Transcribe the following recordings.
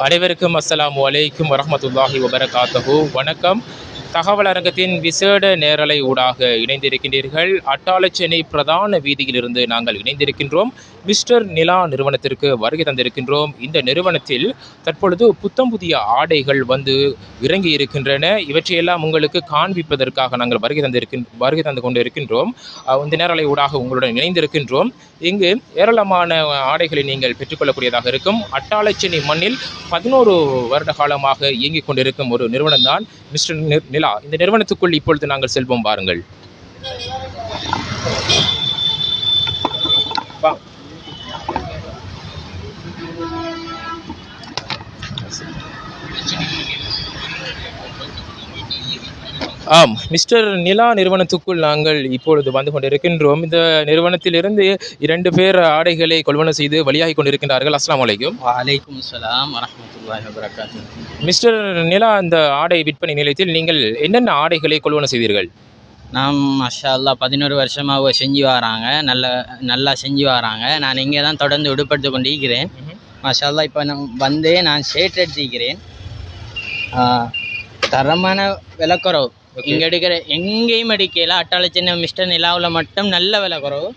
அனைவருக்கும் அஸ்ஸலாமு அலைக்கும் வரஹ்மத்துல்லாஹி வபரகாத்துஹு. வணக்கம். தகவல் அரங்கத்தின் விசேட நேரலை ஊடாக இணைந்திருக்கின்றீர்கள். அட்டாளச்சேனை பிரதான வீதியிலிருந்து நாங்கள் இணைந்திருக்கின்றோம். மிஸ்டர் நிலா நிறுவனத்திற்கு வருகை தந்திருக்கின்றோம். இந்த நிறுவனத்தில் தற்பொழுது புத்தம் புதிய ஆடைகள் வந்து இறங்கி இருக்கின்றன. இவற்றையெல்லாம் உங்களுக்கு காண்பிப்பதற்காக நாங்கள் வருகை தந்து கொண்டு இருக்கின்றோம். இந்த நேரலை ஊடாக உங்களுடன் இணைந்திருக்கின்றோம். இங்கு ஏராளமான ஆடைகளை நீங்கள் பெற்றுக்கொள்ளக்கூடியதாக இருக்கும். அட்டாளச்சேனை மண்ணில் 11 வருட காலமாக இயங்கிக் கொண்டிருக்கும் ஒரு நிறுவனம் தான் மிஸ்டர் நிலா. இந்த நிறுவனத்துக்குள் இப்பொழுது நாங்கள் செல்வோம், பாருங்கள். ஆம், மிஸ்டர் நிலா நிறுவனத்துக்குள் நாங்கள் இப்பொழுது வந்து கொண்டிருக்கின்றோம். இந்த நிறுவனத்திலிருந்து 2 பேர் ஆடைகளை கொள்வன செய்து வழியாகி கொண்டிருக்கின்றார்கள். அஸ்ஸலாமு அலைக்கும். வலைக்கும் அஸ்ஸலாம் வரஹ்மத்துல்லாஹி வபரகாத்துஹு. மிஸ்டர் நிலா, இந்த ஆடை விற்பனை நிலையத்தில் நீங்கள் என்னென்ன ஆடைகளை கொள்வன செய்தீர்கள்? நாம் மாஷா அல்லாஹ் 11 வருஷமாக செஞ்சு வராங்க. நல்லா செஞ்சு வராங்க. நான் இங்கே தான் தொடர்ந்து விடுபடுத்தி கொண்டு இருக்கிறேன். மாஷா அல்லாஹ் இப்போ நான் ஷேர்ட் எடுத்திருக்கிறேன். தரமான விலைக்குறவு. இங்கே எடுக்கிற எங்கேயும் அடிக்கையில் அட்டாளச்சேனை மிஸ்டர் நிலாவில் மட்டும் நல்ல விலைக்குறவு.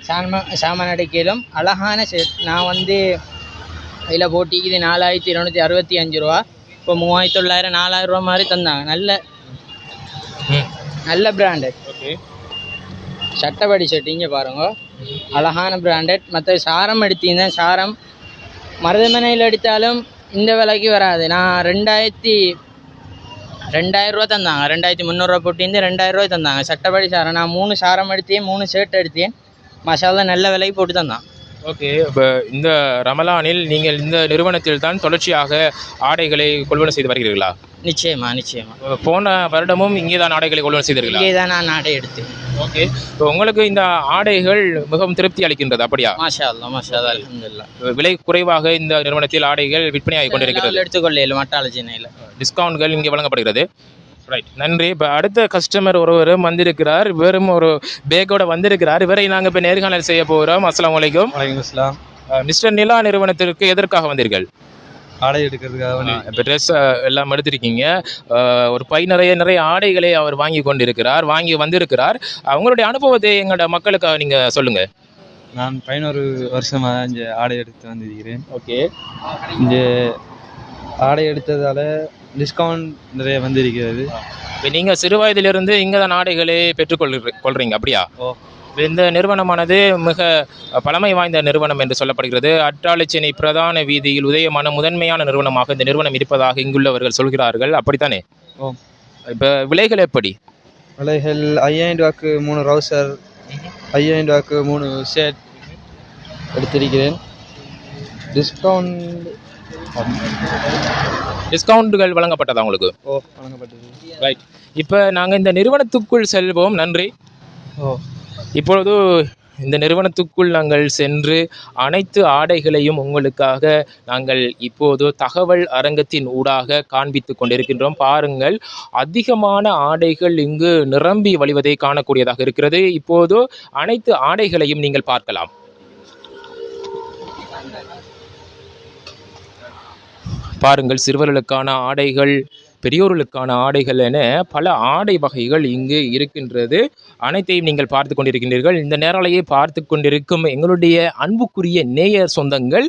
சாமான் அடிக்கையிலும் அழகான ஷேர்ட். நான் இதில் போட்டிக்குது 4265 ரூபா. இப்போ 3900 4000 ரூபா மாதிரி தந்தாங்க. நல்ல பிராண்டட். சட்டப்படி ஷர்ட் இங்கே பாருங்க, அழகான பிராண்டட். மற்ற சாரம் எடுத்தீங்கன்னா சாரம் மருதமனையில் எடுத்தாலும் இந்த விலைக்கு வராது. நான் 2000 ரூபா தந்தாங்க. 2300 போட்டிருந்து 2000 ரூபாய் தந்தாங்க சட்டப்படி சாரம். நான் 3 சாரம் எடுத்தேன், 3 ஷர்ட் எடுத்தேன். மசாலா நல்ல விலைக்கு போட்டு தந்தான். ஓகே, இப்போ இந்த ரமலானில் நீங்கள் இந்த நிறுவனத்தில் தான் தொடர்ச்சியாக ஆடைகளை கொள்வன செய்து வருகிறீர்களா? நிச்சயமா. போன வருடமும் இங்கே தான் ஆடைகளை கொள்வன செய்தீர்களா? இங்கே தான் நான் ஆடை எடுத்தேன். ஓகே, இப்போ உங்களுக்கு இந்த ஆடைகள் மிகவும் திருப்தி அளிக்கின்றது, அப்படியா? மாஷா அல்லாஹ் அல்ஹம்துலில்லாஹ். விலை குறைவாக இந்த நிறுவனத்தில் ஆடைகள் விற்பனையாகி கொண்டிருக்கிறது. எடுத்துக்கொள்ள அட்டாளச்சேனையில் டிஸ்கவுண்ட்கள் இங்கே வழங்கப்படுகிறது. ரைட், நன்றி. இப்போ அடுத்த கஸ்டமர் ஒருவரும் வந்திருக்கிறார். இவரும் ஒரு பேக்கோட வந்திருக்கிறார். இவரை நாங்கள் இப்போ நேர்காணல் செய்ய போகிறோம். அஸ்ஸலாமு அலைக்கும். வலைக்கும் அஸ்ஸலாம். மிஸ்டர் நிலா நிறுவனத்திற்கு எதற்காக வந்தீர்கள்? ஆடை எடுக்கிறதுக்காக. இப்போ ட்ரெஸ் எல்லாம் எடுத்திருக்கீங்க. ஒரு பை நிறைய ஆடைகளை அவர் வாங்கி வந்திருக்கிறார். அவங்களுடைய அனுபவத்தை எங்களோட மக்களுக்காக நீங்கள் சொல்லுங்கள். நான் 11 வருஷமாக இங்கே ஆடை எடுத்து வந்திருக்கிறேன். ஓகே, இங்கே ஆடை எடுத்ததால் டிஸ்கவுண்ட் நிறைய வந்திருக்கிறது. இப்போ நீங்கள் சிறு வயதிலிருந்து இங்கே தான் ஆடைகளை பெற்றுக்கொள்றீங்க, அப்படியா? இந்த நிறுவனமானது மிக பழமை வாய்ந்த நிறுவனம் என்று சொல்லப்படுகிறது. அட்டாளச்சேனை பிரதான வீதியில் உதயமான முதன்மையான நிறுவனமாக இந்த நிறுவனம் இருப்பதாக இங்குள்ளவர்கள் சொல்கிறார்கள், அப்படித்தானே? இப்போ விலைகள் எப்படி? விலைகள் 5000 ரூபாய்க்கு 3 ரவுசர், 5000 ரூபாய்க்கு 3 ஷர்ட் எடுத்திருக்கிறேன். டிஸ்கவுண்ட்டுகள் வழங்கப்பட்டதா உங்களுக்கு? வழங்கப்பட்டது. ரைட், இப்போ நாங்கள் இந்த நிறுவனத்துக்குள் செல்வோம். நன்றி. இப்பொழுது இந்த நிறுவனத்துக்குள் நாங்கள் சென்று அனைத்து ஆடைகளையும் உங்களுக்காக நாங்கள் இப்போது தகவல் அரங்கத்தின் ஊடாக காண்பித்து கொண்டிருக்கின்றோம். பாருங்கள், அதிகமான ஆடைகள் இங்கு நிரம்பி வழிவதை காணக்கூடியதாக இருக்கிறது. இப்போது அனைத்து ஆடைகளையும் நீங்கள் பார்க்கலாம். பாருங்கள், சிறுவர்களுக்கான ஆடைகள், பெரியோர்களுக்கான ஆடைகள் என பல ஆடை வகைகள் இங்கு இருக்கின்றது. அனைத்தையும் நீங்கள் பார்த்து கொண்டிருக்கின்றீர்கள். இந்த நேரலையை பார்த்து கொண்டிருக்கும் எங்களுடைய அன்புக்குரிய நேயர் சொந்தங்கள்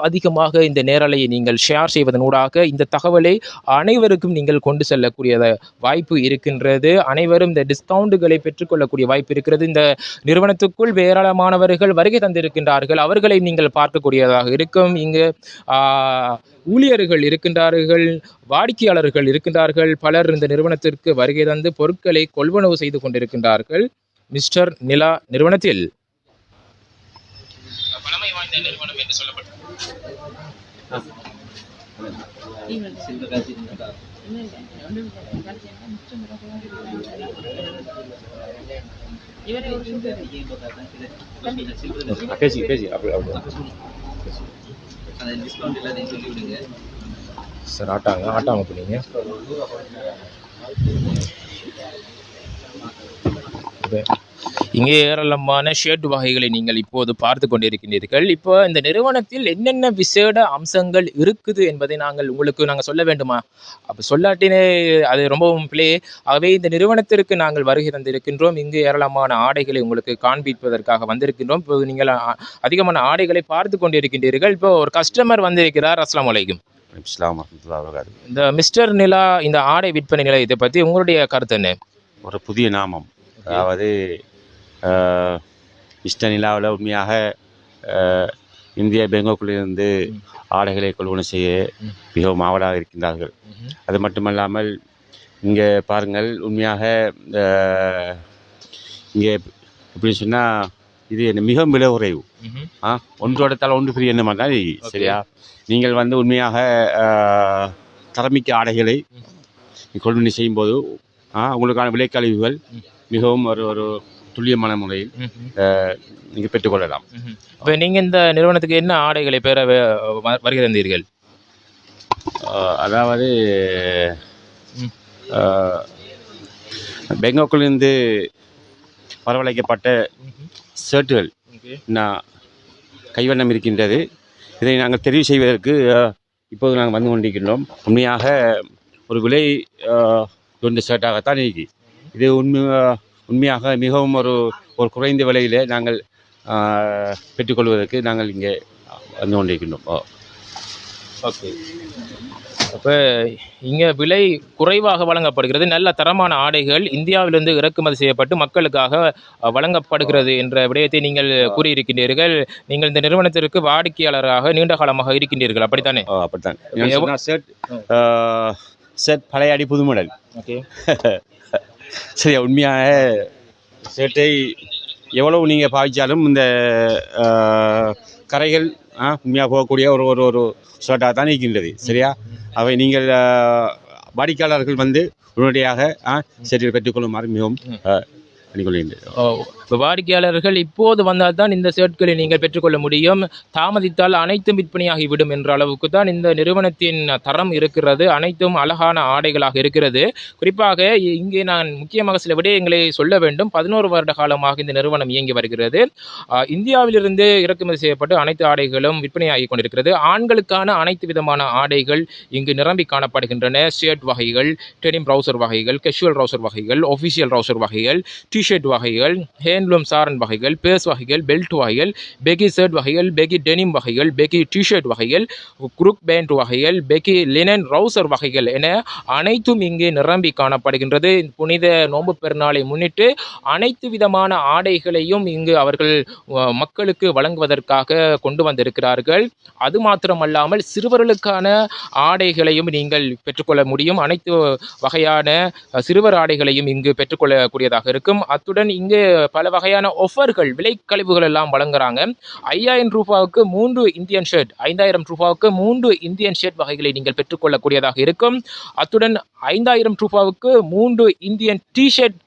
அதிகமாக இந்த நேரலையை நீங்கள் ஷேர் செய்வதனூடாக இந்த தகவலை அனைவருக்கும் நீங்கள் கொண்டு செல்லக்கூடிய வாய்ப்பு இருக்கின்றது. அனைவரும் இந்த டிஸ்கவுண்ட்டுகளை பெற்றுக்கொள்ளக்கூடிய வாய்ப்பு இருக்கிறது. இந்த நிறுவனத்துக்குள் ஏராளமானவர்கள் வருகை தந்திருக்கின்றார்கள். அவர்களை நீங்கள் பார்க்கக்கூடியதாக இருக்கும். இங்கு ஊழியர்கள் இருக்கின்றார்கள், வாடிக்கையாளர்கள் இருக்கின்றார்கள். பலர் இந்த நிறுவனத்திற்கு வருகை தந்து பொருட்களை கொள்வனவு செய்து கொண்டிருக்கின்றார்கள். மிஸ்டர் நிலா நிறுவனத்தில் பழமை வாய்ந்த நிறுவனம் என்று சொல்லப்பட்டது. சார் ஆட்டாங்க போனீங்க. இங்கே ஏராளமான ஷர்ட் வகைகளை நீங்கள் இப்போது பார்த்து கொண்டிருக்கின்றீர்கள். இப்போ இந்த நிறுவனத்தில் என்னென்ன விசேட அம்சங்கள் இருக்குது என்பதை நாங்கள் சொல்ல வேண்டுமா? அப்போ சொல்லாட்டினே அது ரொம்பவும் பிழை. ஆகவே இந்த நிறுவனத்திற்கு நாங்கள் வருகை தந்திருக்கின்றோம். இங்கு ஏராளமான ஆடைகளை உங்களுக்கு காண்பிப்பதற்காக வந்திருக்கின்றோம். இப்போ நீங்கள் அதிகமான ஆடைகளை பார்த்து கொண்டிருக்கின்றீர்கள். இப்போ ஒரு கஸ்டமர் வந்திருக்கிறார். அஸ்ஸலாமு அலைக்கும். இஸ்லாம் வரஹ்மத்துல்லாஹி வபரகாத்துஹு. இந்த மிஸ்டர் நிலா இந்த ஆடை விற்பனை நிலையத்தை பற்றி உங்களுடைய கருத்து என்ன? ஒரு புதிய நாமம். அதாவது மிஸ்டர் நிலாவில் உண்மையாக இந்திய பேங்காக்கிலிருந்து ஆடைகளை கொள்வனை செய்ய மிகவும் ஆவலாக இருக்கின்றார்கள். அது மட்டுமல்லாமல் இங்கே பாருங்கள், உண்மையாக இங்கே எப்படி சொன்னால் இது மிகவும் விலை குறைவு. ஒன்றோட தலை ஒன்று பெரிய என்ன மாதிரி சரியா. நீங்கள் வந்து உண்மையாக தரமிக்க ஆடைகளை கொள்வனை செய்யும்போது உங்களுக்கான விலைக்கழிவுகள் மிகவும் ஒரு துல்லியமான முறையில் நீங்கள் பெற்றுக்கொள்ளலாம். இப்போ நீங்கள் இந்த நிறுவனத்துக்கு என்ன ஆடைகளை பெற வருகை தந்தீர்கள்? அதாவது பேங்காக்கிலிருந்து வரவழைக்கப்பட்ட ஷர்ட்டுகள் கைவண்ணம் இருக்கின்றது. இதை நாங்கள் தெரிவு செய்வதற்கு இப்போது நாங்கள் வந்து கொண்டிருக்கின்றோம். உண்மையாக ஒரு விலை உயர்ந்த ஷர்ட்டாகத்தான் இருக்கு. இது உண்மையாக மிகவும் ஒரு குறைந்த விலையில் நாங்கள் பெற்றுக்கொள்வதற்கு நாங்கள் இங்கே வந்து கொண்டிருக்கின்றோம். ஓகே. அப்போ இங்கே விலை குறைவாக வழங்கப்படுகிறது. நல்ல தரமான ஆடைகள் இந்தியாவிலிருந்து இறக்குமதி செய்யப்பட்டு மக்களுக்காக வழங்கப்படுகிறது என்ற விடயத்தை நீங்கள் கூறியிருக்கின்றீர்கள். நீங்கள் இந்த நிறுவனத்திற்கு வாடிக்கையாளராக நீண்ட காலமாக இருக்கின்றீர்கள், அப்படித்தானே? அப்படித்தான். ஷர்ட் பழைய அடி புது மாடல். ஓகே. சரியா. உண்மையாக ஷர்ட்டை எவ்வளவு நீங்கள் பாவிச்சாலும் இந்த கரைகள் உண்மையாக போகக்கூடிய ஒரு ஷர்ட்டாக தான் இருக்கின்றது. சரியா. அவை நீங்கள் வாடிக்கையாளர்கள் வந்து உடனடியாக ஷர்ட்டில் பெற்றுக்கொள்ளுமாறு மிகவும் இப்போ வாடிக்கையாளர்கள் இப்போது வந்தால் தான் இந்த ஷர்ட்களை நீங்கள் பெற்றுக்கொள்ள முடியும். தாமதித்தால் அனைத்தும் விற்பனையாகிவிடும் என்ற அளவுக்கு தான் இந்த நிறுவனத்தின் தரம் இருக்கிறது. அனைத்தும் அழகான ஆடைகளாக இருக்கிறது. குறிப்பாக இங்கே நான் முக்கியமாக சில விடயங்களை சொல்ல வேண்டும். 11 வருட காலமாக இந்த நிறுவனம் இயங்கி வருகிறது. இந்தியாவிலிருந்து இறக்குமதி செய்யப்பட்டு அனைத்து ஆடைகளும் விற்பனையாகி கொண்டிருக்கிறது. ஆண்களுக்கான அனைத்து விதமான ஆடைகள் இங்கு நிரம்பி காணப்படுகின்றன. ஷர்ட் வகைகள், டெனிம் ட்ரௌசர் வகைகள், கேஷுவல் ட்ரௌசர் வகைகள், ஒஃபிஷியல் ட்ரௌசர் வகைகள், டிஷர்ட் வகைகள், ஹேண்ட்லூம் சாரன் வகைகள், பேஸ் வகைகள், பெல்ட் வகைகள், பெகி ஷர்ட் வகைகள், பெகி டெனிம் வகைகள், பெகி டிஷர்ட் வகைகள், குரூக் பேண்ட் வகைகள், பெகி லினன் ரவுசர் வகைகள் என அனைத்தும் இங்கே நிரம்பி காணப்படுகின்றது. புனித நோன்பு பெருநாளை முன்னிட்டு அனைத்து விதமான ஆடைகளையும் இங்கு அவர்கள் மக்களுக்கு வழங்குவதற்காக கொண்டு வந்திருக்கிறார்கள். அது மாத்திரமல்லாமல் சிறுவர்களுக்கான ஆடைகளையும் நீங்கள் பெற்றுக்கொள்ள முடியும். அனைத்து வகையான சிறுவர் ஆடைகளையும் இங்கு பெற்றுக்கொள்ளக்கூடியதாக இருக்கும். அத்துடன் இங்கு பல வகையான ஆஃபர்கள், விலை கழிவுகள் எல்லாம் வழங்குறாங்க. 5000 ரூபாவுக்கு 3 இந்தியன் ஷர்ட், 5000 ரூபாவுக்கு 3 இந்தியன் ஷர்ட் வகைகளை நீங்கள் பெற்றுக்கொள்ளக்கூடியதாக இருக்கும். அத்துடன் 5000 ரூபாவுக்கு 3 இந்தியன் டிஷர்ட்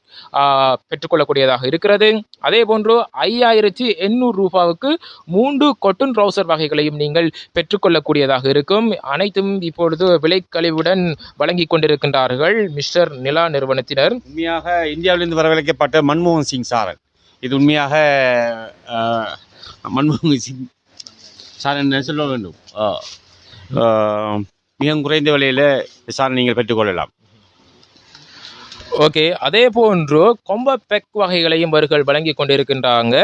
பெற்றுக்கொள்ளக்கூடியதாக இருக்கிறது. அதே போன்று 5800 ரூபாவுக்கு 3 கொட்டன் ட்ரௌசர் வகைகளையும் நீங்கள் பெற்றுக்கொள்ளக்கூடியதாக இருக்கும். அனைத்தும் இப்பொழுது விலைக்கழிவுடன் வழங்கி கொண்டிருக்கின்றார்கள் மிஸ்டர் நிலா நிறுவனத்தினர். உண்மையாக இந்தியாவிலிருந்து வரவழைக்கப்பட்ட மன்மோகன் சிங் சாரன், இது உண்மையாக மன்மோகன் சிங் சாரன் சொல்ல வேண்டும். மிக குறைந்த விலையில் சாரன் நீங்கள் பெற்றுக்கொள்ளலாம். ஓகே. அதே போன்று கொம்ப பெக் வகைகளையும் அவர்கள் வழங்கி கொண்டிருக்கின்றாங்க.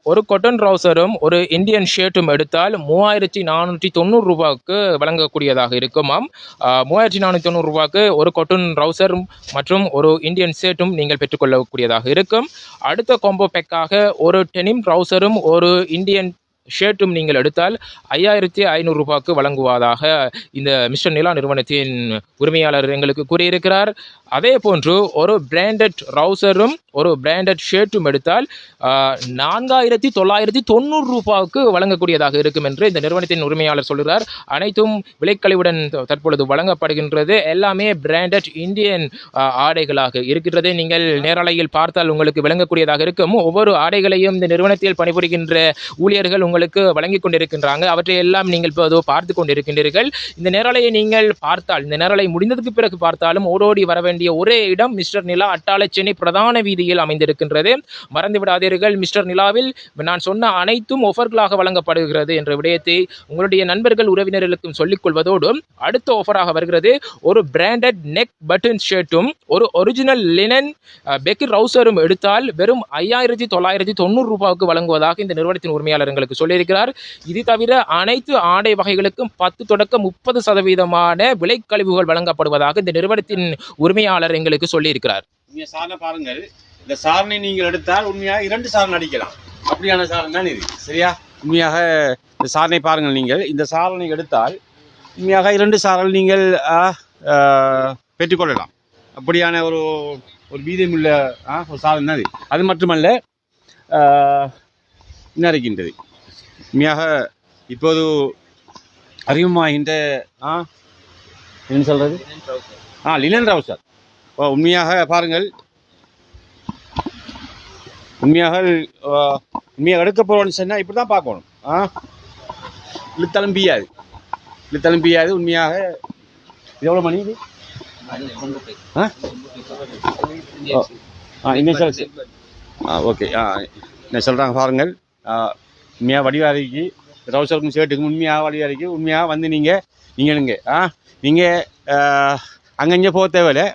ஒரு கொட்டன் ட்ரௌசரும் ஒரு இந்தியன் ஷர்ட்டும் எடுத்தால் 3490 ரூபாய்க்கு வழங்கக்கூடியதாக இருக்குமாம். 3490 ரூபாய்க்கு ஒரு கொட்டன் ட்ரௌசரும் மற்றும் ஒரு இந்தியன் ஷர்ட்டும் நீங்கள் பெற்றுக்கொள்ளக்கூடியதாக இருக்கும். அடுத்த காம்போ பேக்காக ஒரு டெனிம் ட்ரௌசரும் ஒரு இந்தியன் ஷர்ட்டும் நீங்கள் எடுத்தால் 5500 ரூபாய்க்கு வழங்குவதாக இந்த மிஸ்டர் நிலா நிறுவனத்தின் உரிமையாளர் எங்களுக்கு கூறியிருக்கிறார். அதே போன்று ஒரு பிராண்டட் ட்ரௌசரும் ஒரு பிராண்டட் ஷர்ட்டும் எடுத்தால் 4990 ரூபாய்க்கு வழங்கக்கூடியதாக இருக்கும் என்று இந்த நிறுவனத்தின் உரிமையாளர் சொல்கிறார். அனைத்தும் விலைக்கழிவுடன் தற்பொழுது வழங்கப்படுகின்றது. எல்லாமே பிராண்டட் இந்தியன் ஆடைகளாக இருக்கின்றது. நீங்கள் நேரலையில் பார்த்தால் உங்களுக்கு விளங்கக்கூடியதாக இருக்கும். ஒவ்வொரு ஆடைகளையும் இந்த நிறுவனத்தில் பணிபுரிகின்ற ஊழியர்கள் உங்களுக்கு வழங்கி கொண்டிருக்கின்றாங்க. அவற்றை எல்லாம் நீங்கள் இப்போது பார்த்து கொண்டிருக்கின்றீர்கள். இந்த நேரலையை நீங்கள் பார்த்தால், இந்த நேரலை முடிந்ததுக்கு பிறகு பார்த்தாலும் ஓடோடி வர வேண்டிய ஒரே இடம் மிஸ்டர் நிலா அட்டாளச்சேனை பிரதான வீதி வீதியில் அமைந்திருக்கின்றது. மறந்து விடாதீர்கள், மிஸ்டர் நிலாவில் நான் சொன்ன அனைத்தும் ஆஃபர்களாக வழங்கப்படுகிறது என்ற விடயத்தை உங்களுடைய நண்பர்கள் உறவினர்களுக்கும் சொல்லிக் கொள்வதோடு, அடுத்த ஆஃபராக வருகிறது ஒரு பிராண்டட் நெக் பட்டன் ஷர்ட்டும் ஒரு ஒரிஜினல் லினன் பெக்கி ரவுசரும் எடுத்தால் வெறும் 5990 ரூபாய்க்கு வழங்குவதாக இந்த நிறுவனத்தின் உரிமையாளர் எங்களுக்கு சொல்லியிருக்கிறார். இது தவிர அனைத்து ஆடை வகைகளுக்கும் 10 தொடக்கம் 30% விலைக்கழிவுகள் வழங்கப்படுவதாக இந்த நிறுவனத்தின் உரிமையாளர் எங்களுக்கு சொல்லியிருக்கிறார். நீங்க சாரணை பாருங்கள், இந்த சாரணை நீங்கள் எடுத்தால் உண்மையாக 2 சாரணை அடிக்கலாம். அப்படியான சாரணை தான் இது. சரியா? உண்மையாக இந்த சாரணை பாருங்கள், நீங்கள் இந்த சாரணை எடுத்தால் உண்மையாக 2 சாரணை நீங்கள் பெற்றுக்கொள்ளலாம். அப்படியான ஒரு வீதமுள்ள ஒரு சாரணை தான் இது. அது மட்டுமல்ல, என்ன இருக்கின்றது உண்மையாக இப்போது அறிமுகமாகின்ற என்ன சொல்றது லினன் ட்ரவுசர். உண்மையாக பாருங்கள், உண்மையாக எடுக்க போகிறோன்னு சொன்னால் இப்படி தான் பார்க்கணும். இழுத்தலும் பியாது. உண்மையாக இது எவ்வளோ மணி இது? என்ன சொல் ஓகே என்ன சொல்கிறாங்க பாருங்கள். உண்மையாக வடிவாரிக்கு ட்ரவுசருக்கும் ஷர்ட்டுக்கும் உண்மையாக வடிவாரிக்கு உண்மையாக வந்து நீங்கள் அங்கே போக தேவையில்லை.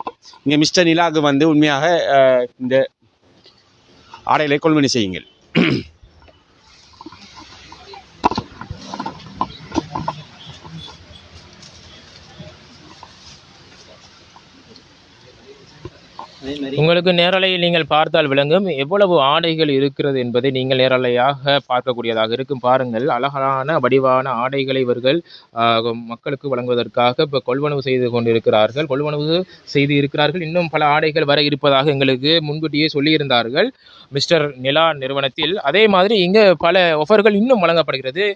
இங்கே மிஸ்டர் நிலாவுக்கு வந்து உண்மையாக இந்த ஆடைகளை கொள்வனை செய்யுங்கள். உங்களுக்கு நேரலையில் நீங்கள் பார்த்தால் விளங்கும் எவ்வளவு ஆடைகள் இருக்கிறது என்பதை நீங்கள் நேரலையாக பார்க்கக்கூடியதாக இருக்கும். பாருங்கள், அழகான வடிவான ஆடைகளை இவர்கள் மக்களுக்கு வழங்குவதற்காக இப்போ கொள்வனவு செய்து இருக்கிறார்கள். இன்னும் பல ஆடைகள் வர இருப்பதாக எங்களுக்கு முன்கூட்டியே சொல்லியிருந்தார்கள் மிஸ்டர் நிலா நிறுவனத்தில். அதே மாதிரி இங்கே பல ஆஃபர்கள் இன்னும் வழங்கப்படுகிறது.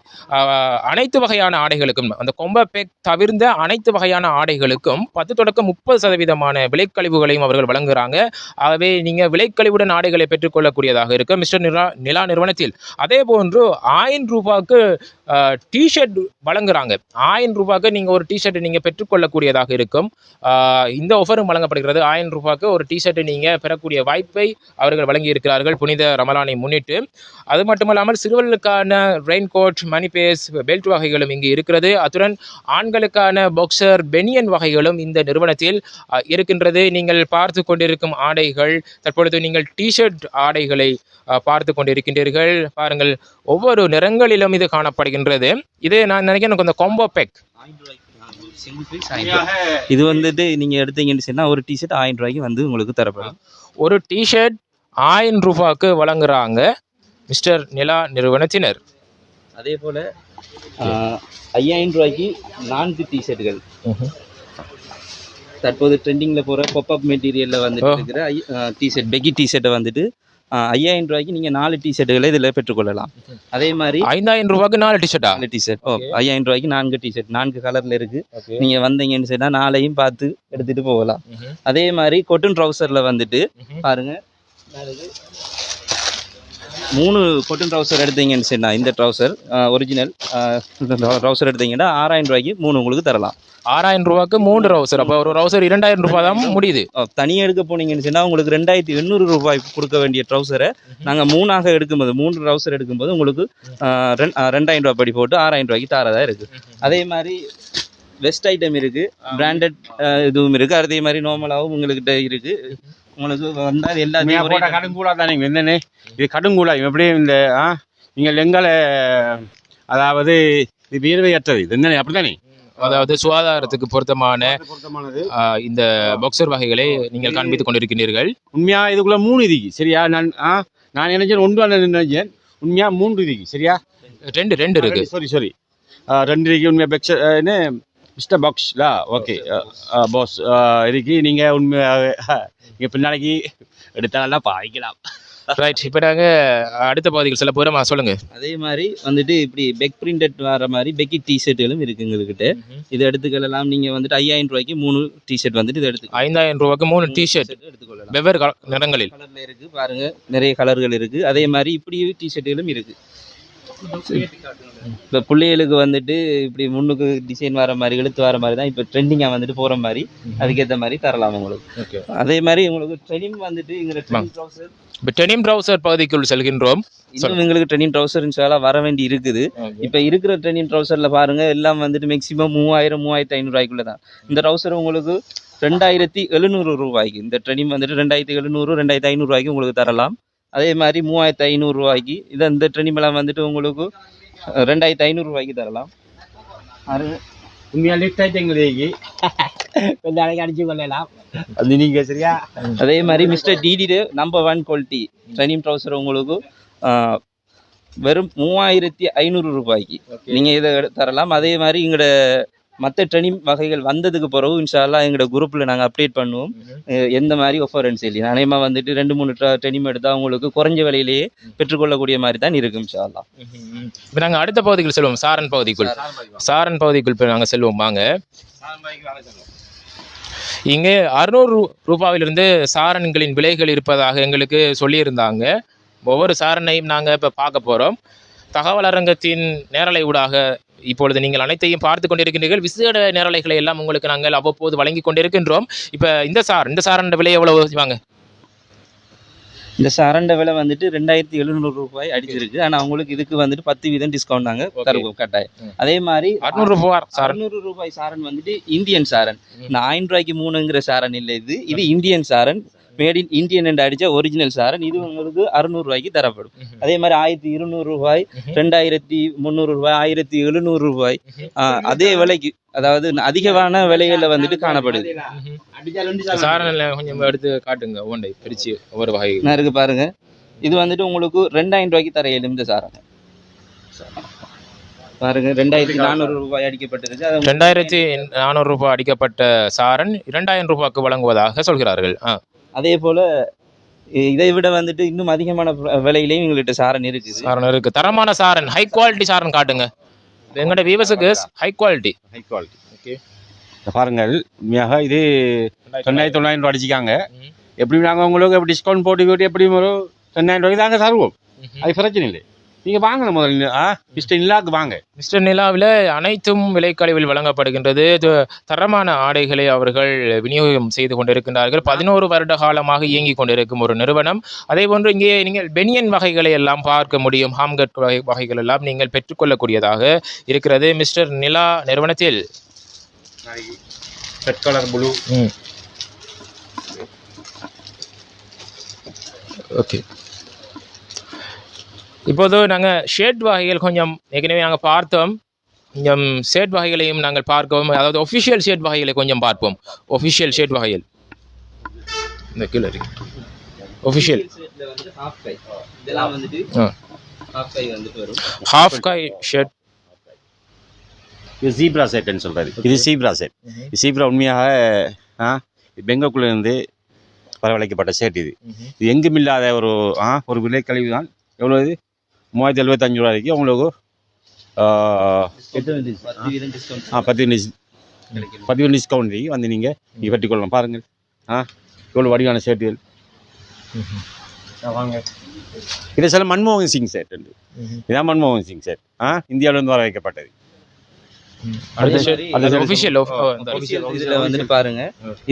அனைத்து வகையான ஆடைகளுக்கும், அந்த கொம்ப பேக் தவிர்ந்த அனைத்து வகையான ஆடைகளுக்கும் 10 தொடக்கம் 30% விலைக்கழிவுகளையும் அவர்கள் வழங்குகிறாங்க. ஆகவே நீங்கள் விலைக்கழிவுடன் ஆடைகளை பெற்றுக்கொள்ளக்கூடியதாக இருக்கும் மிஸ்டர் நிலா நிறுவனத்தில். அதே போன்று 1000 ரூபாய்க்கு டிஷர்ட் வழங்குறாங்க. 1000 ரூபாய்க்கு நீங்கள் ஒரு டிஷர்ட் நீங்கள் பெற்றுக்கொள்ளக்கூடியதாக இருக்கும். இந்த ஆஃபரும் வழங்கப்படுகிறது. 1000 ரூபாய்க்கு ஒரு டிஷர்ட் நீங்கள் பெறக்கூடிய வாய்ப்பை அவர்கள் வழங்கி இருக்கிறார்கள் புனித ரமலானை முன்னிட்டு. அது மட்டுமல்லாமல் சிறுவர்களுக்கான ரெயின் கோட், மணி பேஸ், பெல்ட் வகைகளும் இங்கு இருக்கிறது. அத்துடன் ஆண்களுக்கான பாக்ஸர், பெனியன் வகைகளும் இந்த நிறுவனத்தில் இருக்கின்றது. நீங்கள் பார்த்து கொண்டிருக்கும் ஆடைகள், தற்பொழுது நீங்கள் டிஷர்ட் ஆடைகளை பார்த்து கொண்டிருக்கின்றீர்கள். பாருங்கள், ஒவ்வொரு நிறங்களிலும் இது காணப்படுகின்றது. இது நான் நினைக்கிறேன் எனக்கு அந்த காம்போ பேக் இது வந்துட்டு நீங்க எடுத்தீங்கன்னு சொன்னா ஒரு டிஷர்ட் 1000 ரூபாய்க்கு வந்து உங்களுக்கு தரப்படும். ஒரு டிஷர்ட் 1000 ரூபாய்க்கு வழங்குறாங்க மிஸ்டர் நிலா நிறுவனத்தினர். அதே போல 5000 ரூபாய்க்கு 4 டிஷர்ட்டுகள் தற்போது ட்ரெண்டிங்கில் போகிற பாப்அப் மெட்டீரியலில் வந்துட்டு இருக்கிற டிஷர்ட், பெக்கி டிஷர்ட்டை வந்துட்டு 5000 ரூபாய்க்கு நீங்கள் 4 டிஷர்ட்டுகளை இதில் பெற்றுக்கொள்ளலாம். அதே மாதிரி 5000 ரூபாய்க்கு 4 டிஷர்ட்டா? 4 டிஷர்ட் 5000 ரூபாய்க்கு 4 டிஷர்ட் 4 கலரில் இருக்குது. நீங்கள் வந்தீங்கன்னு சொன்னால் 4ஐயும் பார்த்து எடுத்துகிட்டு போகலாம். அதே மாதிரி கொட்டன் ட்ரௌசரில் வந்துட்டு பாருங்கள், 3 கொட்டன் ட்ரௌசர் எடுத்தீங்கன்னு சொன்னால் இந்த ட்ரௌசர் ஒரிஜினல் ட்ரௌசர் எடுத்தீங்கன்னா 6000 ரூபாய்க்கு 3 உங்களுக்கு தரலாம். 6000 ரூபாய்க்கு 3 ரவுசர். அப்போ ஒரு ரவுசர் 2000 ரூபாய் தான் முடியுது. தனியாக எடுக்க போனீங்கன்னு சொன்னால் உங்களுக்கு 2800 ரூபாய் கொடுக்க வேண்டிய ட்ரௌசரை நாங்கள் 3ஆக எடுக்கும்போது 3 ரவுசர் எடுக்கும்போது உங்களுக்கு 2000 ரூபாய் படி போட்டு 6000 ரூபாய்க்கு தாரதாக இருக்குது. அதே மாதிரி வெஸ்ட் ஐட்டம் இருக்குது, பிராண்டட் இதுவும் இருக்குது. அதே மாதிரி நார்மலாகவும் உங்கள்கிட்ட இருக்குது. உங்களுக்கு வந்தால் எல்லாத்தையும் கடுங்கூடா தானே என்னென்ன இது கடுங்கூடா எப்படி இந்த நீங்கள் எங்களை அதாவது இது வீரவையற்றது இது என்ன அப்படித்தானே, அதாவது சுகாதாரத்துக்கு பொருத்தமானது இந்த பாக்ஸர் வகைகளை நீங்கள் காண்பித்துக் கொண்டிருக்கிறீர்கள். உண்மையா இதுக்குள்ள 3 இருக்கு. சரியா? நான் நினைச்சேன் 1 நினைச்சேன். உண்மையா 3 இருக்கு. சரியா? 2 இருக்கு. சாரி 2 இருக்கு. உண்மையா என்ன மிஸ்டர் பாக்ஸ்ல ஓகே பாஸ் இருக்கு. நீங்க உண்மையாக நீங்க பின்னாடி எடுத்தா நல்லா பாய்க்கலாம். ரைட், இப்போ நாங்கள் அடுத்த பகுதிகள் சில போகிறோமா சொல்லுங்க. அதே மாதிரி வந்துட்டு இப்படி பெக் பிரிண்டட் வர மாதிரி பெக்கி டிஷர்ட்டுகளும் இருக்கு எங்ககிட்ட. இதை எடுத்துக்கலாம். நீங்கள் வந்துட்டு 5000 ரூபாய்க்கு 3 டிஷர்ட் வந்துட்டு இதை எடுத்து 5000 ரூபாய்க்கு 3 டிஷர்ட் எடுத்துக்கொள்ளலாம். வெவ்வேறு நிறங்களில் இருக்குது. பாருங்க, நிறைய கலர்கள் இருக்குது. அதே மாதிரி இப்படி டிஷர்ட்டுகளும் இருக்குது. இப்போ பிள்ளைகளுக்கு வந்துட்டு இப்படி முன்னுக்கு டிசைன் வர மாதிரி இழுத்து வர மாதிரி தான் இப்போ ட்ரெண்டிங்காக வந்துட்டு போகிற மாதிரி அதுக்கேற்ற மாதிரி தரலாம் உங்களுக்கு. ஓகே. அதே மாதிரி உங்களுக்கு ட்ரெனிங் வந்துட்டு இங்கே ட்ரெனிங் ட்ரௌசர் இப்போ டெனிம் ட்ரௌசர் பகுதிக்குள் செல்கின்றோம். இன்னும் எங்களுக்கு ட்ரெனிங் ட்ரௌசர் இன்ஷால்லாம் வர வேண்டி இருக்குது. இப்போ இருக்கிற ட்ரெனிங் ட்ரௌசரில் பாருங்க எல்லாம் வந்துட்டு மேக்ஸிமம் 3000-3500 ரூபாய்க்குள்ள தான். இந்த ட்ரௌசர் உங்களுக்கு 2700 ரூபாய்க்கு, இந்த ட்ரெனிங் வந்துட்டு 2700-2500 ரூபாய்க்கு உங்களுக்கு தரலாம். அதே மாதிரி 3500 ரூபாய்க்கு இந்த ட்ரெனிங் எல்லாம் வந்துட்டு உங்களுக்கு 2500 ரூபாய்க்கு தரலாம். உண்மையாக லிஃப்ட் ஆகிட்டு எங்களுக்கு கொஞ்சம் அழகாக அடிச்சு கொள்ளலாம். அது நீங்கள் சரியா. அதே மாதிரி mister TT number 1 quality training trouser உங்களுக்கு வெறும் 3500 ரூபாய்க்கு நீங்கள் இதை தரலாம். அதே மாதிரி எங்களோட மற்ற ட்ரெனிங் வகைகள் வந்ததுக்கு பிறகு இன்ஷால்லாம் எங்களோட குரூப்பில் நாங்கள் அப்டேட் பண்ணுவோம் எந்த மாதிரி ஆஃபர்ன்னு சொல்லி. அநேகமாக வந்துட்டு 2-3 ட்ரெனிங் எடுத்தால் உங்களுக்கு குறைஞ்ச விலையிலேயே பெற்றுக்கொள்ளக்கூடிய மாதிரி தான் இருக்கும் இன்ஷால்லாம். இப்போ நாங்கள் அடுத்த பகுதிக்குள் செல்வோம். சாரன் பகுதிக்குள் இப்போ நாங்கள் செல்வோம் வாங்க. இங்கே 600 ரூபாயிலிருந்து சாரன்களின் விலைகள் இருப்பதாக எங்களுக்கு சொல்லியிருந்தாங்க. ஒவ்வொரு சாரனையும் நாங்கள் இப்போ பார்க்க போகிறோம். தகவல் அரங்கத்தின் நேரலை ஊடாக இப்பொழுது நீங்கள் அனைத்தையும் பார்த்து கொண்டிருக்கின்றீர்கள். விசேட நேரலைகளை எல்லாம் உங்களுக்கு நாங்கள் அவ்வப்போது வழங்கி கொண்டிருக்கின்றோம். இப்போ இந்த சாரன் விலை எவ்வளவு வாங்க? இந்த சாரண்ட விலை வந்துட்டு 2700 ரூபாய் அடிச்சிருக்கு. ஆனால் உங்களுக்கு இதுக்கு வந்துட்டு 10% டிஸ்கவுண்ட் நாங்கள் தருவோம் கட்டாயம். அதே மாதிரி 600 ரூபாய் சாரன் வந்துட்டு இந்தியன் சாரன். 1000 ரூபாய்க்கு 3ங்கிற சாரன் இல்லை, இது Indian Saran, made in Indian என்று அடித்த ஒரிஜினல் சாரன். இது உங்களுக்கு 600 ரூபாய்க்கு தரப்படும். அதே மாதிரி 1200 ரூபாய், 2300 ரூபாய், 1700 ரூபாய் அதே விலைக்கு, அதாவது அதிகமான விலைகளில் வந்துட்டு காணப்படுது. சாரன்ல கொஞ்சம் எடுத்து காட்டுங்க, ஒன்றை பிரிச்சு ஒவ்வொரு வகை இருக்கு பாருங்க. இது வந்துட்டு உங்களுக்கு 2000 ரூபாய்க்கு தர இயலும். இந்த சாரன் பாருங்க 2400 ரூபாய் அடிக்கப்பட்டிருக்கு. 2400 ரூபாய் அடிக்கப்பட்ட சாரன் 2000 ரூபாய்க்கு வழங்குவதாக சொல்கிறார்கள். அதே போல இதை விட வந்துட்டு இன்னும் அதிகமான விலையிலையும் எங்கள்கிட்ட சாரன் இருக்கு. தரமான சாரன், ஹை குவாலிட்டி சாரன் காட்டுங்க எங்கள்கிட்ட வியூவர்ஸுக்கு. High quality. ஓகே. பாருங்கள், உண்மையாக இது 2900 ரூபா அடிச்சிக்காங்க. எப்படி நாங்கள் உங்களுக்கு டிஸ்கவுண்ட் போட்டு எப்படியும் ஒரு 10,000 ரூபாய்க்கு தாங்க தருவோம். அது பிரச்சனை இல்லை. நீங்கள் வாங்கணும் முதல்ல. மிஸ்டர் நிலாவுக்கு வாங்க. மிஸ்டர் நிலாவில் அனைத்தும் விலைக்கழிவில் வழங்கப்படுகின்றது. தரமான ஆடைகளை அவர்கள் விநியோகம் செய்து கொண்டிருக்கின்றார்கள். 11 வருட காலமாக இயங்கி கொண்டிருக்கும் ஒரு நிறுவனம். அதே போன்று இங்கே நீங்கள் பெனியன் வகைகளை எல்லாம் பார்க்க முடியும். ஹாம்கட் வகைகள் எல்லாம் நீங்கள் பெற்றுக்கொள்ளக்கூடியதாக இருக்கிறது மிஸ்டர் நிலா நிறுவனத்தில். Red colour blue. ஓகே. இப்போது நாங்கள் ஷேட் வகைகள் கொஞ்சம் ஏற்கனவே நாங்கள் பார்த்தோம். கொஞ்சம் ஷேட் வகைகளையும் நாங்கள் பார்க்கவும், அதாவது ஒஃபிஷியல் ஷேட் வகைகளை கொஞ்சம் பார்ப்போம். ஒஃபிஷியல் ஷேட் வகைகள் இந்த கீழே இருக்கு. ஒஃபிஷியல் ஹாஃப் கை ஷேட். இது ஜீப்ரா செட்னு சொல்கிறாரு. இது ஜீப்ரா செட். ஜீப்ரா உண்மையாக பெங்கக்குள்ளேருந்து வரவழைக்கப்பட்ட ஷேட். இது எங்கும் இல்லாத ஒரு விலை கழிவு தான். எவ்வளோ இது? 3075 ரூபாய்க்கு உங்களுக்கு 10% டிஸ்கவுண்ட் வந்து நீங்கள் பெற்றுக்கொள்ளலாம். பாருங்கள் எவ்வளோ வடிவான ஷர்ட்டுகள். வாங்க. இது சில மன்மோகன் சிங் ஷர்ட். இதான் மன்மோகன் சிங் ஷர்ட். இந்தியாவிலேருந்து வர வைக்கப்பட்டது. இதுல வந்துட்டு பாருங்க,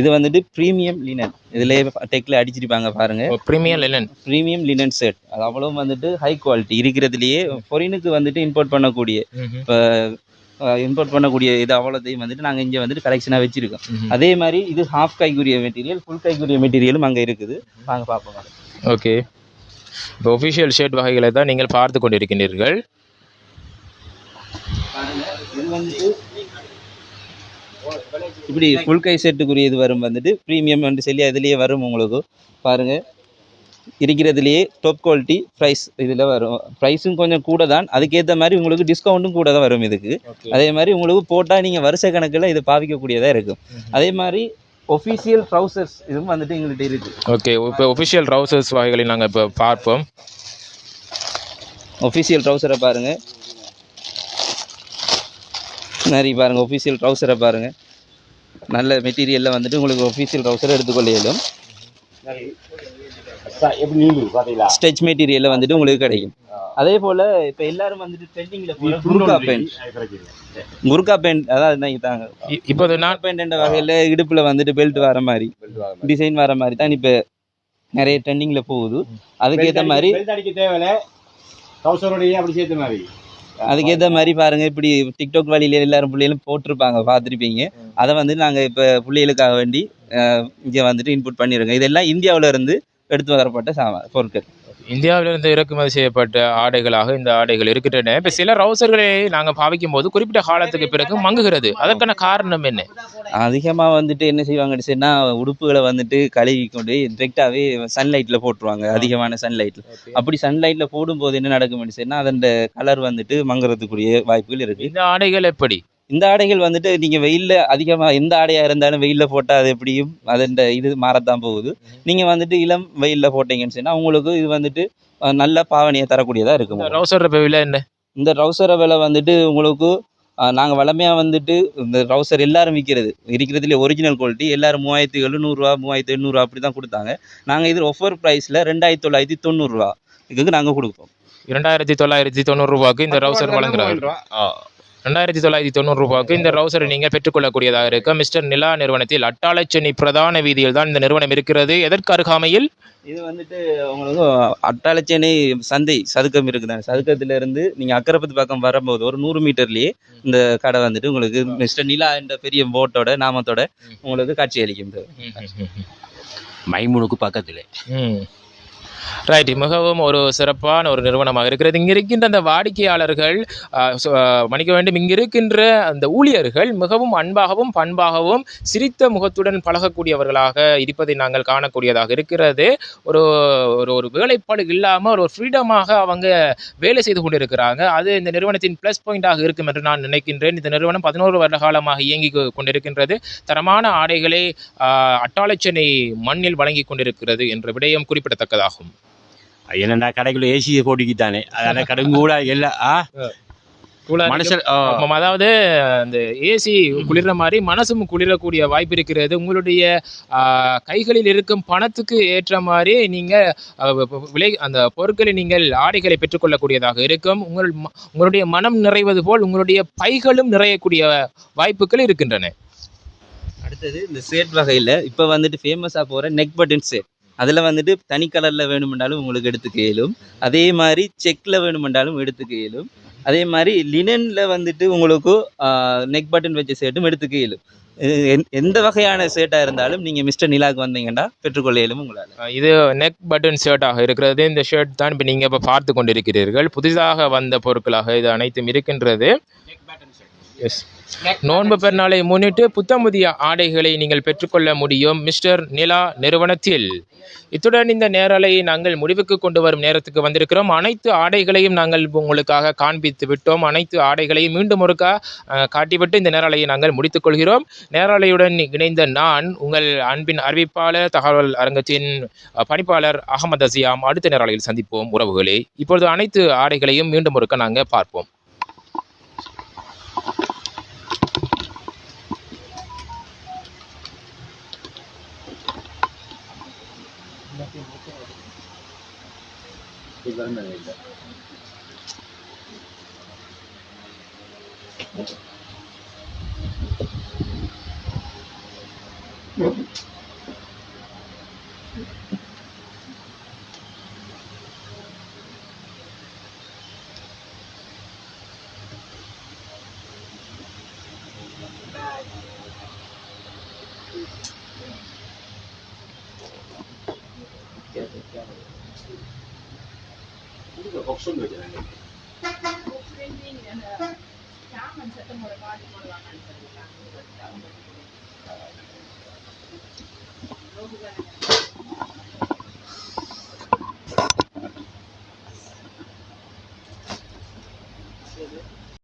இது வந்துட்டு பிரீமியம் லினன். இதுல டெக்ல அடிச்சிருப்பாங்க பாருங்க, பிரீமியம் லினன் செட். அது அவ்வளவு வந்துட்டு ஹை குவாலிட்டி இருக்கிறதுலயே ஃபாரினுக்கு வந்துட்டு இம்போர்ட் பண்ணக்கூடிய இது அவ்வளோத்தையும் வந்துட்டு நாங்கள் இங்கே வந்துட்டு கலெக்ஷனாக வச்சிருக்கோம். அதே மாதிரி இது ஹாஃப் கைக்குரிய மெட்டீரியல், ஃபுல் கைக்குரிய மெட்டீரியலும் அங்கே இருக்குது. வாங்க பார்ப்போம். ஓகே. இப்போ ஒஃபிஷியல் ஷர்ட் வகைகளை தான் நீங்கள் பார்த்து கொண்டிருக்கின்றீர்கள். இப்படி ஃபுல் கை செட்டுக்குரிய இது வரும் வந்துட்டு ப்ரீமியம் வந்து சொல்லி அதுலேயே வரும். உங்களுக்கு பாருங்க, இருக்கிறதுலையே டாப் குவாலிட்டி ப்ரைஸ் இதில் வரும். ப்ரைஸும் கொஞ்சம் கூட தான், அதுக்கேற்ற மாதிரி உங்களுக்கு டிஸ்கவுண்ட்டும் கூட தான் வரும் இதுக்கு. அதே மாதிரி உங்களுக்கு போட்டால் நீங்கள் வருஷ கணக்கில் இதை பாவிக்கக்கூடியதாக இருக்கும். அதே மாதிரி ஒஃபிஷியல் ட்ரௌசர்ஸ் இதுவும் வந்துட்டு எங்கள்கிட்ட இருக்குது. ஓகே. இப்போ ஒஃபிஷியல் ட்ரௌசர்ஸ் வகைகளை நாங்கள் இப்போ பார்ப்போம். ஒஃபிஷியல் ட்ரௌசரை பாருங்கள், நிறைய பாருங்கள். ஒஃபிஷியல் ட்ரௌசரை பாருங்கள், நல்ல மெட்டீரியலில் வந்துட்டு உங்களுக்கு ஒஃபிஷியல் ட்ரௌசரை எடுத்துக்கொள்ள இயலும். எப்படி நீங்க பாத்தீங்களா ஸ்ட்ரெச் மெட்டீரியலில் வந்துட்டு உங்களுக்கு கிடைக்கும். அதே போல் இப்போ எல்லாரும் வந்துட்டு ட்ரெண்டிங்கில் போகிற குர்கா பேண்ட் அதாவது தான் தாங்க இப்போ நான் பேண்ட் என்ற வகையில் இடுப்பில் வந்துட்டு பெல்ட் வர மாதிரி டிசைன் வர மாதிரி தான் இப்போ நிறைய ட்ரெண்டிங்கில் போகுது. அதுக்கேற்ற மாதிரி அடிக்க தேவையில்ல கவுசரோடைய அப்படி சேர்த்த மாதிரி அதுக்கேற்ற மாதிரி பாருங்க, இப்படி டிக்டாக் வழியில எல்லாரும் பிள்ளைகளும் போட்டிருப்பாங்க, பார்த்துருப்பீங்க. அதை வந்து நாங்கள் இப்போ பிள்ளைகளுக்காக வேண்டி இங்கே வந்துட்டு இன்புட் பண்ணியிருக்கோம். இதெல்லாம் இந்தியாவில இருந்து எடுத்து வரப்பட்ட பொருட்கள். இந்தியாவிலிருந்து இறக்குமதி செய்யப்பட்ட ஆடைகளாக இந்த ஆடைகள் இருக்கின்றன. இப்போ சில ரவுசர்களை நாங்கள் பாவிக்கும் போது குறிப்பிட்ட காலத்துக்கு பிறகு மங்குகிறது. அதற்கான காரணம் என்ன? அதிகமாக வந்துட்டு என்ன செய்வாங்கன்னு சொன்னால், உடுப்புகளை வந்துட்டு கழுவி கொண்டு டிரெக்டாகவே சன்லைட்டில் போட்டுருவாங்க. அதிகமான சன்லைட்டில் அப்படி சன்லைட்டில் போடும்போது என்ன நடக்கும்னு சொன்னால், அதன் கலர் வந்துட்டு மங்குறதுக்குரிய வாய்ப்புகள் இருக்குது. இந்த ஆடைகள் எப்படி? இந்த ஆடைகள் வந்துட்டு நீங்கள் வெயிலில் அதிகமாக எந்த ஆடையாக இருந்தாலும் வெயிலில் போட்டால் அது எப்படியும் அதன் இது மாறத்தான் போகுது. நீங்கள் வந்துட்டு இளம் வெயிலில் போட்டீங்கன்னு சொன்னால் உங்களுக்கு இது வந்துட்டு நல்ல பாவனையை தரக்கூடியதாக இருக்கும். ரவுசர் விலை என்ன? இந்த ரவுசரை விலை வந்துட்டு உங்களுக்கு நாங்கள் வளமையாக வந்துட்டு இந்த ரவுசர் எல்லாரும் இருக்கிறதுலே ஒரிஜினல் குவாலிட்டி எல்லாரும் 3700 3800 அப்படி தான் கொடுத்தாங்க. நாங்கள் இது ஆஃபர் ப்ரைஸில் 2990 இதுக்கு நாங்கள் கொடுப்போம். 2990 இந்த ரவுசர் வழங்குறாங்க. 2990 இந்த ரவுசரை நீங்கள் பெற்றுக்கொள்ளக்கூடியதாக இருக்கு. மிஸ்டர் நிலா நிறுவனத்தில் அட்டாளச்சேனை பிரதான வீதியில் தான் இந்த நிறுவனம் இருக்கிறது. எதற்கு அருகாமையில்? இது வந்துட்டு உங்களுக்கு அட்டாளச்சேனை சந்தை சதுக்கம் இருக்குதாங்க. சதுக்கத்திலிருந்து நீங்கள் அக்கரைப்பத்து பக்கம் வரும்போது ஒரு 100 மீட்டர்லேயே இந்த கடை வந்துட்டு உங்களுக்கு மிஸ்டர் நிலா என்ற பெரிய போட்டோட நாமத்தோட உங்களுக்கு காட்சி அளிக்கும். மைமுனுக்கு பக்கத்தில் ரைட். மிகவும் ஒரு சிறப்பான ஒரு நிறுவனமாக இருக்கிறது. இங்கே இருக்கின்ற அந்த வாடிக்கையாளர்கள் மன்னிக்க வேண்டும், இங்கே இருக்கின்ற அந்த ஊழியர்கள் மிகவும் அன்பாகவும் பண்பாகவும் சிரித்த முகத்துடன் பழகக்கூடியவர்களாக இருப்பதை நாங்கள் காணக்கூடியதாக இருக்கிறது. ஒரு ஒரு வேலைப்பாடு இல்லாமல் ஒரு ஃப்ரீடமாக அவங்க வேலை செய்து கொண்டு இருக்கிறாங்க. அது இந்த நிறுவனத்தின் ப்ளஸ் பாயிண்டாக இருக்கும் என்று நான் நினைக்கின்றேன். இந்த நிறுவனம் 11 வருட காலமாக இயங்கி கொண்டிருக்கின்றது. தரமான ஆடைகளை அட்டாளச்சேனை மண்ணில் வழங்கி கொண்டிருக்கிறது என்ற விடயம் குறிப்பிடத்தக்கதாகும். என்னடா கடைக்குள்ள ஏசியை போட்டுக்கிட்டானே, அதனால கடைங்க கூட எல்லாம் மனுஷன் அதாவது அந்த ஏசி குளிர்ற மாதிரி மனசும் குளிரக்கூடிய வாய்ப்பு இருக்கிறது. உங்களுடைய கைகளில் இருக்கும் பணத்துக்கு ஏற்ற மாதிரி நீங்கள் விலை அந்த பொருட்களை நீங்கள் ஆடைகளை பெற்றுக்கொள்ளக்கூடியதாக இருக்கும். உங்களுடைய மனம் நிறைவது போல் உங்களுடைய பைகளும் நிறையக்கூடிய வாய்ப்புகள் இருக்கின்றன. அடுத்தது இந்த ஷர்ட் வகையில் இப்போ வந்துட்டு ஃபேமஸாக போகிற நெக் பட்டன் ஷர்ட். அதில் வந்துட்டு தனி கலரில் வேணுமென்றாலும் உங்களுக்கு எடுத்துக்க இயலும். அதே மாதிரி செக்கில் வேணுமென்றாலும் எடுத்துக்க இயலும். அதே மாதிரி லினனில் வந்துட்டு உங்களுக்கு நெக் பட்டன் வச்ச ஷர்ட்டும் எடுத்துக்க இயலும். எந்த வகையான ஷர்ட்டாக இருந்தாலும் நீங்கள் மிஸ்டர் நிலாவுக்கு வந்தீங்கன்னா பெற்றுக்கொள்ள இயலும் உங்களால். இது நெக் பட்டன் ஷர்ட்டாக இருக்கிறது. இந்த ஷர்ட் தான் இப்போ நீங்கள் இப்போ பார்த்து கொண்டிருக்கிறீர்கள். புதிதாக வந்த பொருட்களாக இது அனைத்தும் இருக்கின்றது. எஸ், நோன்பு பெருநாளை முன்னிட்டு புத்தமுதிய ஆடைகளை நீங்கள் பெற்றுக்கொள்ள முடியும் மிஸ்டர் நிலா நிறுவனத்தில். இத்துடன் இந்த நேரலை நாங்கள் முடிவுக்கு கொண்டு வரும் நேரத்துக்கு வந்திருக்கிறோம். அனைத்து ஆடைகளையும் நாங்கள் உங்களுக்காக காண்பித்து விட்டோம். அனைத்து ஆடைகளையும் மீண்டும் ஒருக்கா காட்டிவிட்டு இந்த நேரலையை நாங்கள் முடித்துக் கொள்கிறோம். நேரலையுடன் இணைந்த நான் உங்கள் அன்பின் அறிவிப்பாளர், தகவல் அரங்கத்தின் பணிப்பாளர் அகமது அசியாம். அடுத்த நேரலையில் சந்திப்போம் உறவுகளே. இப்பொழுது அனைத்து ஆடைகளையும் மீண்டும் ஒருக்கா நாங்கள் பார்ப்போம்.